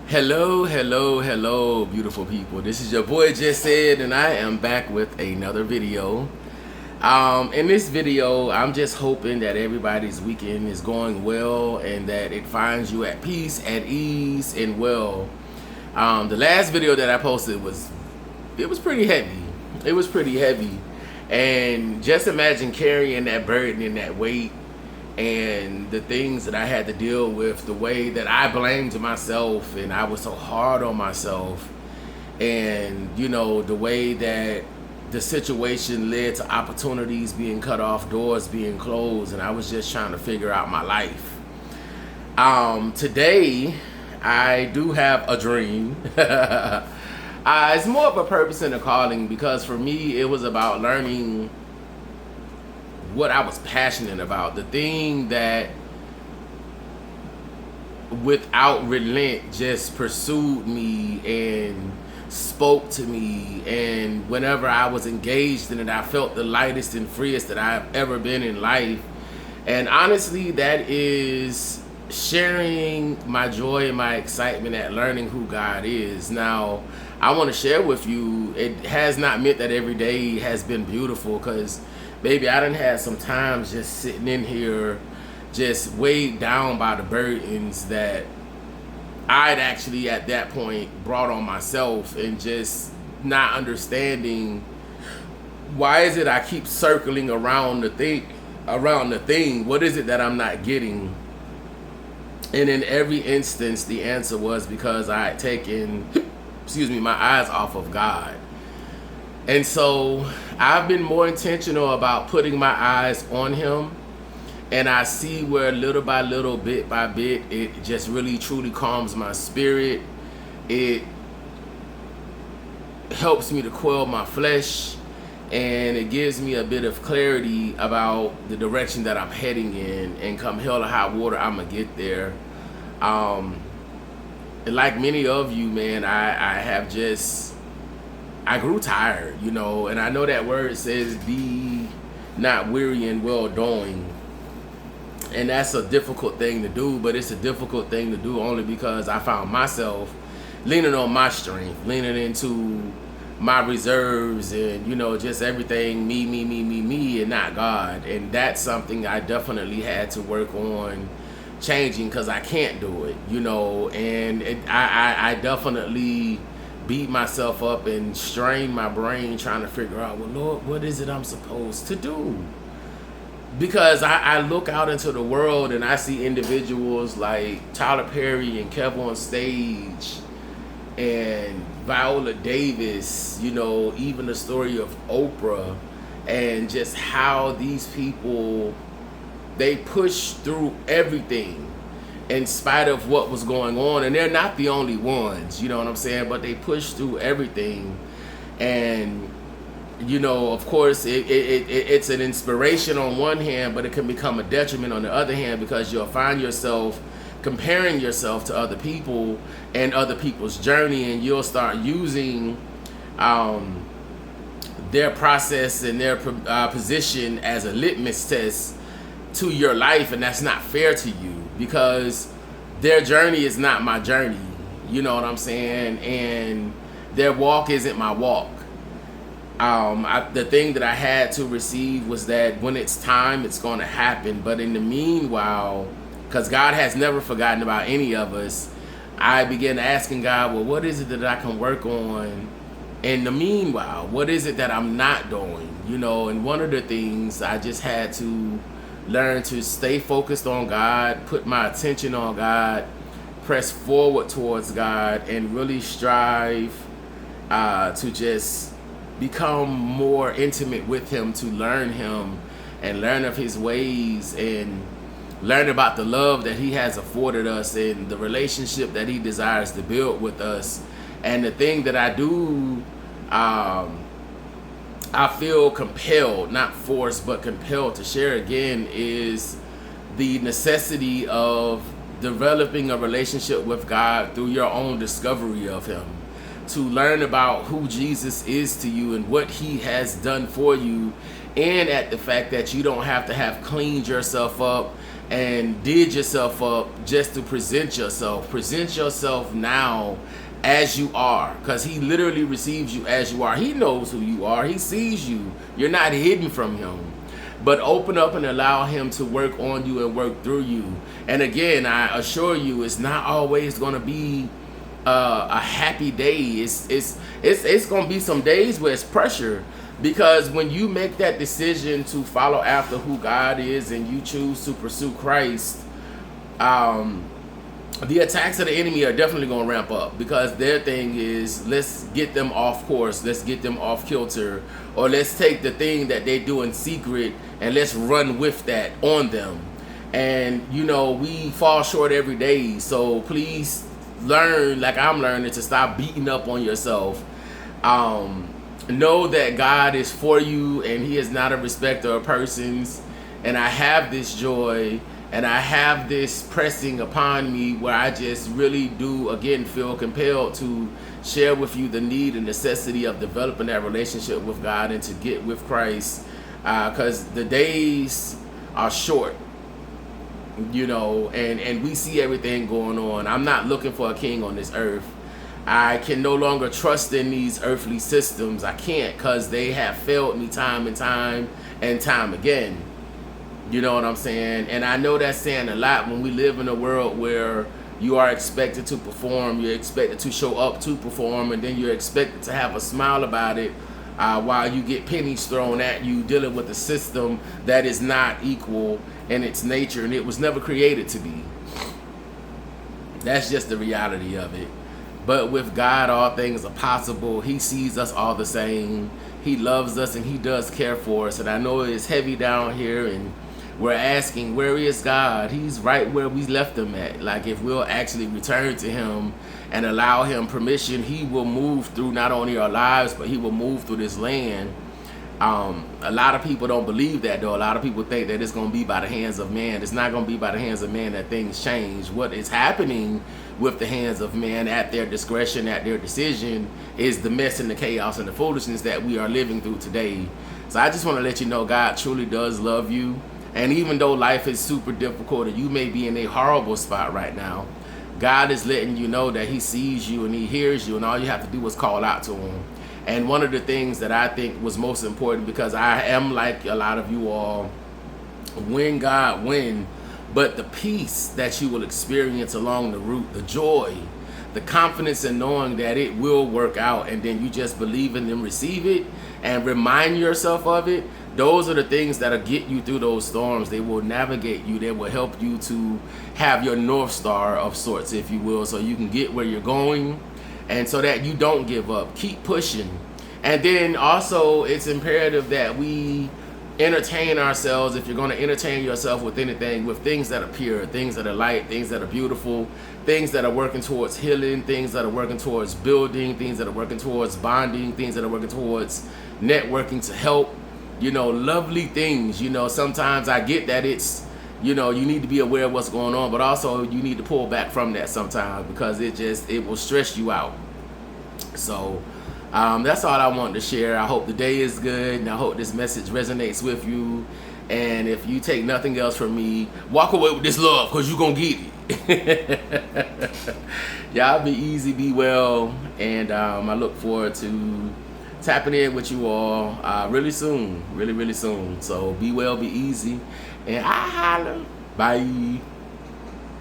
Hello, hello, hello, beautiful people. This is your boy Just Said, and I am back with another video. In this video, I'm just hoping that everybody's weekend is going well and that it finds you at peace, at ease, and well. The last video that I posted was pretty heavy. It was pretty heavy, and just imagine carrying that burden and that weight and the things that I had to deal with, the way that I blamed myself and I was so hard on myself, and the way that the situation led to opportunities being cut off, doors being closed, and I was just trying to figure out my life. Today I do have a dream. It's more of a purpose and a calling, because for me it was about learning what I was passionate about, the thing that without relent just pursued me and spoke to me, and whenever I was engaged in it, I felt the lightest and freest that I've ever been in life. And honestly, that is sharing my joy and my excitement at learning who God is. Now, I want to share with you, it has not meant that every day has been beautiful, because baby, I done had some times just sitting in here just weighed down by the burdens that I'd actually at that point brought on myself, and just not understanding why is it I keep circling around the thing. What is it that I'm not getting? And in every instance, the answer was because I had taken my eyes off of God. And so I've been more intentional about putting my eyes on Him, and I see where little by little, bit by bit, it just really truly calms my spirit. It helps me to quell my flesh, and it gives me a bit of clarity about the direction that I'm heading in, and come hell or high water, I'm gonna get there. Like many of you, man, I grew tired, and I know that word says be not weary in well doing. And that's a difficult thing to do, but it's a difficult thing to do only because I found myself leaning on my strength, leaning into my reserves, and, just everything me, and not God. And that's something I definitely had to work on changing, because I can't do it, and I definitely beat myself up and strain my brain trying to figure out, well, Lord, what is it I'm supposed to do? Because I look out into the world and I see individuals like Tyler Perry and Kev on Stage and Viola Davis, even the story of Oprah, and just how these people, they push through everything in spite of what was going on. And they're not the only ones, you know what I'm saying? But they push through everything. And, of course, it's an inspiration on one hand, but it can become a detriment on the other hand, because you'll find yourself comparing yourself to other people and other people's journey, and you'll start using their process and their position as a litmus test to your life. And that's not fair to you, because their journey is not my journey, you know what I'm saying? And their walk isn't my walk. The thing that I had to receive was that when it's time, it's going to happen. But in the meanwhile, because God has never forgotten about any of us, I began asking God, well, what is it that I can work on in the meanwhile? What is it that I'm not doing? And one of the things, I just had to learn to stay focused on God, put my attention on God, press forward towards God, and really strive to just become more intimate with Him, to learn Him and learn of His ways, and learn about the love that He has afforded us, and the relationship that He desires to build with us. And the thing that I do, I feel compelled, not forced, but compelled to share again, is the necessity of developing a relationship with God through your own discovery of Him, to learn about who Jesus is to you and what He has done for you, and at the fact that you don't have to have cleaned yourself up and did yourself up just to present yourself. Present yourself now as you are, because he literally receives you as you are. He knows who you are. He sees you. You're not hidden from him. But open up and allow him to work on you and work through you. And again, I assure you, it's not always going to be a happy day. It's going to be some days where it's pressure, because when you make that decision to follow after who God is and you choose to pursue Christ, the attacks of the enemy are definitely going to ramp up, because their thing is, let's get them off course, let's get them off kilter, or let's take the thing that they do in secret and let's run with that on them. And you know, we fall short every day, so please learn, like I'm learning, to stop beating up on yourself. Know that God is for you and he is not a respecter of persons. And I have this joy and I have this pressing upon me where I just really do, again, feel compelled to share with you the need and necessity of developing that relationship with God and to get with Christ, because the days are short, you know, and we see everything going on. I'm not looking for a king on this earth. I can no longer trust in these earthly systems. I can't, because they have failed me time and time and time again. You know what I'm saying? And I know that's saying a lot when we live in a world where you are expected to perform, you're expected to show up to perform, and then you're expected to have a smile about it, while you get pennies thrown at you, dealing with a system that is not equal in its nature, and it was never created to be. That's just the reality of it. But with God, all things are possible. He sees us all the same. He loves us and he does care for us. And I know it's heavy down here and we're asking, where is God? He's right where we left him at. Like, if we'll actually return to him and allow him permission, he will move through not only our lives, but he will move through this land. A lot of people don't believe that, though. A lot of people think that it's going to be by the hands of man. It's not going to be by the hands of man that things change. What is happening with the hands of man at their discretion, at their decision, is the mess and the chaos and the foolishness that we are living through today. So I just want to let you know, God truly does love you. And even though life is super difficult and you may be in a horrible spot right now, God is letting you know that he sees you and he hears you, and all you have to do is call out to him. And one of the things that I think was most important, because I am like a lot of you all, when God win, but the peace that you will experience along the route, the joy, the confidence in knowing that it will work out, and then you just believe in and receive it and remind yourself of it. Those are the things that'll get you through those storms. They will navigate you. They will help you to have your North Star of sorts, if you will, so you can get where you're going and so that you don't give up. Keep pushing. And then also, it's imperative that we entertain ourselves, if you're going to entertain yourself with anything, with things that are pure, things that are light, things that are beautiful, things that are working towards healing, things that are working towards building, things that are working towards bonding, things that are working towards networking to help, you know, lovely things. You know, sometimes I get that it's, you know, you need to be aware of what's going on, but also you need to pull back from that sometimes, because it will stress you out. So that's all I wanted to share. I hope the day is good, and I hope this message resonates with you. And if you take nothing else from me, walk away with this love, because you're going to get it. Y'all be easy, be well, and I look forward to tapping in with you all really soon, really soon. So be well, be easy, and I holler. Bye.